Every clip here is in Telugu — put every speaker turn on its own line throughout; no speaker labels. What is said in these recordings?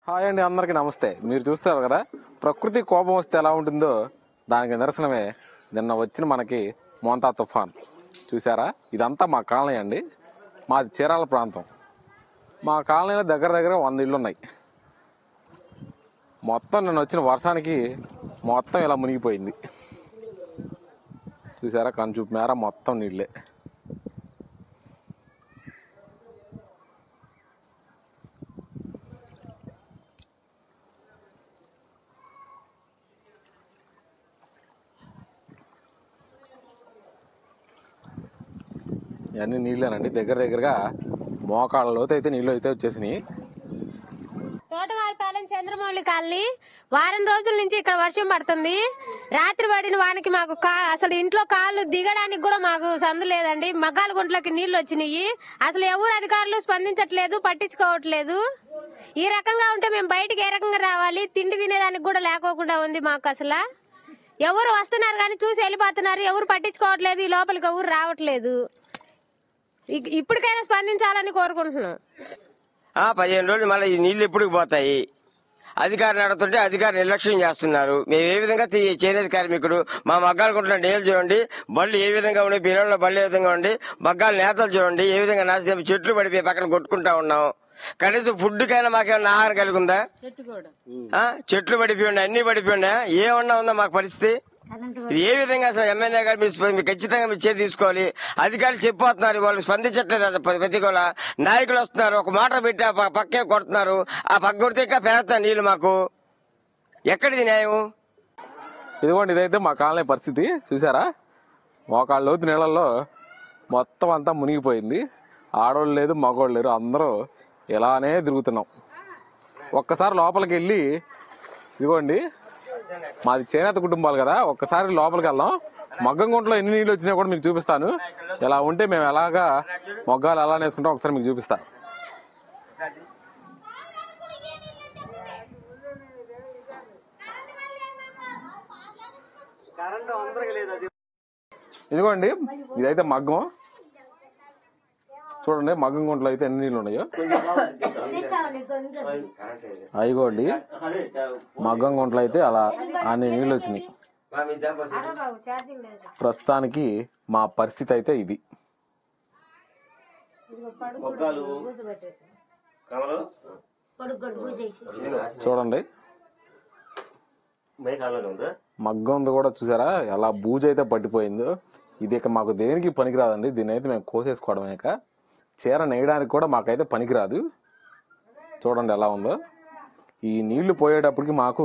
హాయ్ అండి, అందరికీ నమస్తే. మీరు చూస్తారు కదా, ప్రకృతి కోపం వస్తే ఎలా ఉంటుందో దానికి నిదర్శనమే నిన్న వచ్చిన మనకి మోంతా తుఫాన్. చూసారా, ఇదంతా మా కాలనీ అండి. మాది చీరాల ప్రాంతం. మా కాలనీలో దగ్గర దగ్గర 100 ఇళ్ళు ఉన్నాయి. మొత్తం నిన్న వచ్చిన వర్షానికి మొత్తం ఇలా మునిగిపోయింది. చూసారా, కనుచూపు మేర మొత్తం నీళ్ళే. ఇవన్నీ నీళ్ళేనండి. దగ్గర దగ్గరగా మోకాళ్ళ లోతు అయితే నీళ్ళు అయితే వచ్చేసినాయి.
తోటవారిపాలెం చంద్రమౌళి కాలనీ. వారం రోజుల నుంచి ఇక్కడ వర్షం పడుతుంది. రాత్రి పడిన వానికి మాకు అసలు ఇంట్లో కాళ్ళు దిగడానికి కూడా మాకు సందు లేదండి. మగ్గాల గుంట్లోకి నీళ్లు వచ్చినాయి. అసలు ఎవరు అధికారులు స్పందించట్లేదు, పట్టించుకోవట్లేదు. ఈ రకంగా ఉంటే మేము బయటికి ఏ రకంగా రావాలి? తిండి తినేదానికి కూడా లేకోకుండా ఉంది మాకు. అసలు ఎవరు వస్తున్నారు కానీ చూసి వెళ్ళిపోతున్నారు. ఎవరు పట్టించుకోవట్లేదు. ఈ లోపలికి ఎవరు రావట్లేదు. ఇప్పటికైనా స్పందించాలని కోరుకుంటున్నాం.
15 రోజులు మళ్ళీ ఈ నీళ్లు ఎప్పుడు పోతాయి? అధికారులు నడుతుంటే అధికారులు నిర్లక్ష్యం చేస్తున్నారు. మేము ఏ విధంగా చేనేత కార్మికుడు మా మగ్గాలు కొంటున్న నేలు చూడండి, బళ్ళు ఏ విధంగా ఉండి, పిల్లల్లో బళ్ళు ఏ విధంగా ఉండి, మగ్గాల నేతలు చూడండి ఏ విధంగా నాశనం, చెట్లు పడిపోయి పక్కన కొట్టుకుంటా ఉన్నాం. కనీసం ఫుడ్ కైనా మాకేమన్నా ఆహారం కలిగి ఉందా? చెట్లు పడిపోయి ఉన్నాయి, అన్ని పడిపోయి ఉన్నాయా? ఏమన్నా ఉందా మాకు పరిస్థితి? ఇది ఏ విధంగా అసలు ఎమ్మెల్యే గారు మీరు ఖచ్చితంగా మీరు చేతి తీసుకోవాలి. అధికారులు చెప్పిపోతున్నారు, వాళ్ళు స్పందించట్లేదు. ప్రతికూల నాయకులు వస్తున్నారు, ఒక మాట పెట్టి ఆ పక్కే కొడుతున్నారు. ఆ పక్క కొడితే ఇంకా పెరుగుతాయి నీళ్లు. మాకు ఎక్కడిది న్యాయం?
ఇదిగోండి, ఇదైతే మా కాలనీ పరిస్థితి. చూసారా, మోకాళ్ళ లోతు నీళ్ళల్లో మొత్తం అంతా మునిగిపోయింది. ఆడోళ్ళు లేదు, మగోళ్ళు లేరు, అందరూ ఇలానే తిరుగుతున్నాం. ఒక్కసారి లోపలికి వెళ్ళి, ఇదిగోండి మాది చేనేత కుటుంబాలు కదా, ఒక్కసారి లోపలికి వెళ్దాం. మగ్గం గుంటలో ఎన్ని నీళ్ళు వచ్చినా కూడా మీకు చూపిస్తాను. ఇలా ఉంటే మేము ఎలాగా మొగ్గాలు ఎలా వేసుకుంటాం ఒకసారి మీకు చూపిస్తాను. ఇదిగోండి, ఇదైతే మగ్గం. చూడండి, మగ్గం గుంటలో అయితే ఎన్ని నీళ్ళు ఉన్నాయో. అయిగోండి, మగ్గం గుంటలో అయితే అలా అన్ని నీళ్ళు వచ్చినాయి. ప్రస్తుతానికి మా పరిస్థితి అయితే ఇది. చూడండి, మగ్గం కూడా చూసారా ఎలా బూజు అయితే పట్టిపోయిందో. ఇది ఇక మాకు దేనికి పనికిరాదండి. దీన్ని అయితే మేము కోసేసుకోవడమే. చీర నేయడానికి కూడా మాకైతే పనికిరాదు. చూడండి ఎలా ఉందో. ఈ నీళ్లు పోయేటప్పటికి మాకు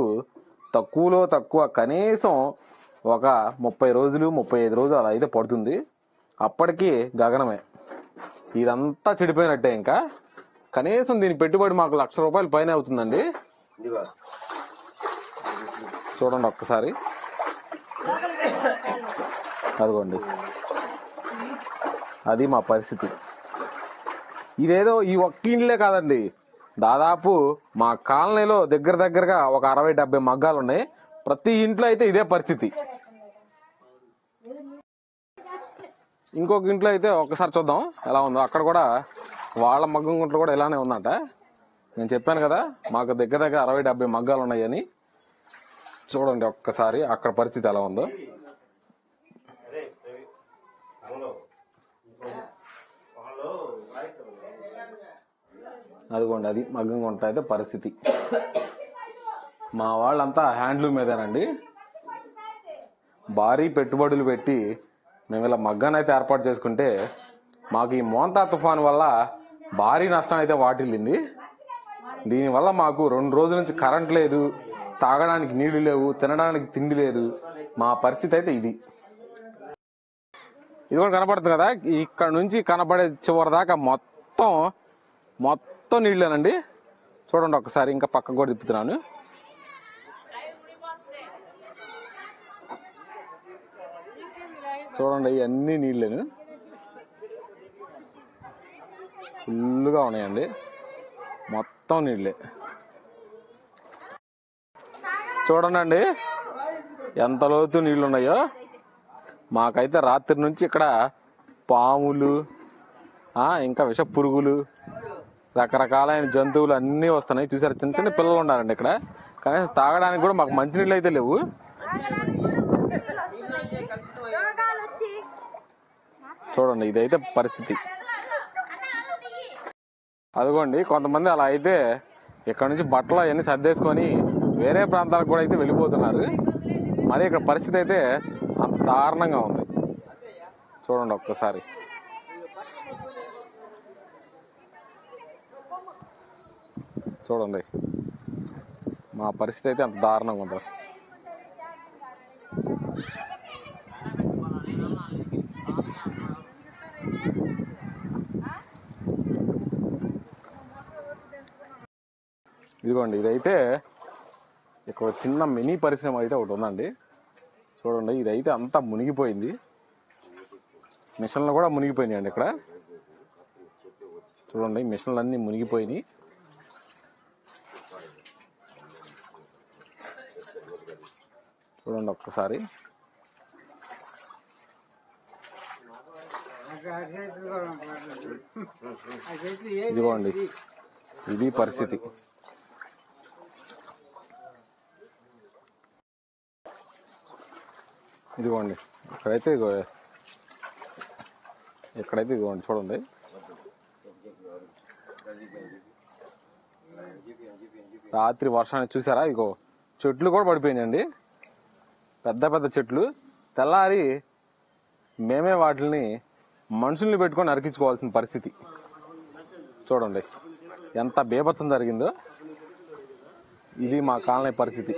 తక్కువలో తక్కువ కనీసం ఒక 30 రోజులు 35 రోజులు అలా అయితే పడుతుంది. అప్పటికి గగనమే. ఇదంతా చెడిపోయినట్టే. ఇంకా కనీసం దీని పెట్టుబడి మాకు ₹1,00,000 పైన అవుతుందండి. చూడండి ఒక్కసారి, అదిగోండి, అది మా పరిస్థితి. ఇదేదో ఈ ఒక్క ఇండ్లే కాదండి, దాదాపు మా కాలనీలో దగ్గర దగ్గరగా ఒక 60-70 మగ్గాలు ఉన్నాయి. ప్రతి ఇంట్లో అయితే ఇదే పరిస్థితి. ఇంకొక ఇంట్లో అయితే ఒకసారి చూద్దాం ఎలా ఉందో. అక్కడ కూడా వాళ్ళ మగ్గం గుంటలు కూడా ఇలానే ఉందంట. నేను చెప్పాను కదా మాకు దగ్గర దగ్గర 60-70 మగ్గాలు ఉన్నాయని. చూడండి ఒక్కసారి అక్కడ పరిస్థితి ఎలా ఉందో. అదిగోండి, అది మగ్గం గుంట అయితే పరిస్థితి. మా వాళ్ళంతా హ్యాండ్లూమ్ మీదేనండి. భారీ పెట్టుబడులు పెట్టి మేము ఇలా మగ్గాన్ని అయితే ఏర్పాటు చేసుకుంటే మాకు ఈ మోంతా తుఫాన్ వల్ల భారీ నష్టం అయితే వాటిల్లింది. దీనివల్ల మాకు 2 రోజుల నుంచి కరెంట్ లేదు, తాగడానికి నీళ్లు లేవు, తినడానికి తిండి లేదు. మా పరిస్థితి అయితే ఇది. ఇది కూడా కనపడుతుంది కదా, ఇక్కడ నుంచి కనపడే చివరి దాకా మొత్తం నీళ్ళేనండి. చూడండి ఒక్కసారి, ఇంకా పక్కకు కూడా తిప్పుతున్నాను. చూడండి, అన్ని నీళ్ళను ఫుల్గా ఉన్నాయండి. మొత్తం నీళ్ళే. చూడండి ఎంత లోతు నీళ్ళు ఉన్నాయో. మాకైతే రాత్రి నుంచి ఇక్కడ పాములు, ఇంకా విష పురుగులు, రకరకాలైన జంతువులు అన్నీ వస్తున్నాయి. చూసారు, చిన్న చిన్న పిల్లలు ఉన్నారండి ఇక్కడ. కనీసం తాగడానికి కూడా మాకు మంచినీళ్ళు అయితే లేవు. చూడండి, ఇదైతే పరిస్థితి. అదిగోండి, కొంతమంది అలా అయితే ఇక్కడ నుంచి బట్టలు అవన్నీ సర్దేసుకొని వేరే ప్రాంతాలకు కూడా అయితే వెళ్ళిపోతున్నారు. మరి ఇక్కడ పరిస్థితి అయితే అంత దారుణంగా ఉంది. చూడండి ఒక్కసారి. చూడండి, మా పరిస్థితి అయితే అంత దారుణంగా ఉంది. ఇదిగోండి, ఇదైతే ఇక్కడ చిన్న మినీ పరిశ్రమ అయితే ఒకటి ఉందండి. చూడండి, ఇదైతే అంతా మునిగిపోయింది. మిషన్లు కూడా మునిగిపోయినాయి అండి ఇక్కడ. చూడండి, మిషన్లు అన్నీ మునిగిపోయినాయి. చూడండి ఒక్కసారి. ఇదిగోండి, ఇది పరిస్థితి. ఇదిగోండి, ఇక్కడైతే ఇదిగోండి చూడండి. రాత్రి వర్షాన్ని చూసారా? ఇగో చెట్లు కూడా పడిపోయినాయండి, పెద్ద పెద్ద చెట్లు. తెల్లారి మేమే వాటిని మనుషుల్ని పెట్టుకొని నరికించుకోవాల్సిన పరిస్థితి. చూడండి ఎంత బీభత్సం జరిగిందో. ఇది మా కాలనీ పరిస్థితి.